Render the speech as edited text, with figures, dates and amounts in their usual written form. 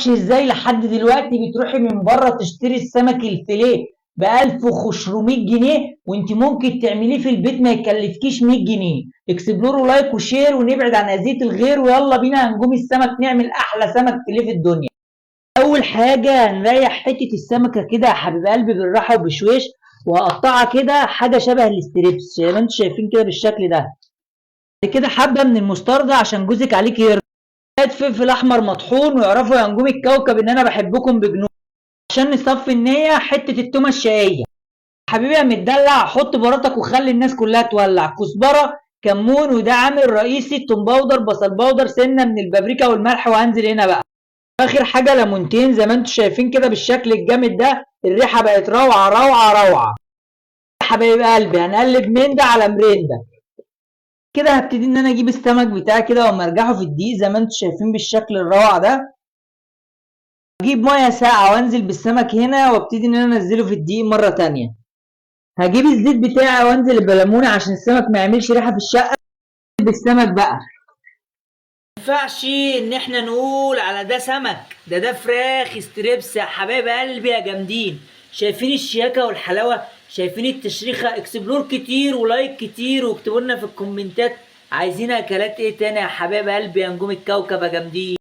معرفش ازاي لحد دلوقتي بتروحي من بره تشتري السمك الفيليه ب 1500 جنيه، وانت ممكن تعمليه في البيت ما يكلفكيش 100 جنيه. اكسبلوروا لايك وشير ونبعد عن اذية الغير، ويلا بينا هنجوم السمك نعمل احلى سمك فيليه في الدنيا. اول حاجه هنريح حته السمكه كده يا حبيب قلبي بالراحه وبشويش، وهقطعها كده حاجه شبه الاستريبس زي ما انتم شايفين كده بالشكل ده. بعد كده حبه من المستردة عشان جوزك عليك يرضى، فلفل احمر مطحون، ويعرفوا يا نجوم الكوكب ان انا بحبكم بجنون. عشان نصفي النيه حته التومه الشقيه. حبيبي يا متدلع، حط باراتك وخلي الناس كلها تولع. كزبره، كمون، وده عامل رئيسي، توم باودر، بصل باودر، سنه من البابريكا والملح، وهنزل هنا بقى. اخر حاجه ليمونتين زي ما انتم شايفين كده بالشكل الجامد ده. الريحه بقت روعه روعه روعه. يا حبايب قلبي هنقلب من ده على مرين ده. كده هبتدي ان انا اجيب السمك بتاعي كده وامرجحه في الدقيق زي ما انتم شايفين بالشكل الروعه ده. اجيب ميه ساقعه وانزل بالسمك هنا، وابتدي ان انا انزله في الدقيق مره تانية. هجيب الزيت بتاعي وانزل بليمونه عشان السمك ما يعملش ريحه في الشقه. بالسمك بقى ينفعش ان احنا نقول على ده سمك، ده فراخ ستريبس يا حبايب قلبي يا جامدين. شايفين الشياكه والحلاوه، شايفين التشريخه. اكسبلور كتير ولايك كتير، واكتبوا لنا في الكومنتات عايزين اكلات ايه تاني يا حبايب قلبي يا نجوم الكوكب يا جامدين.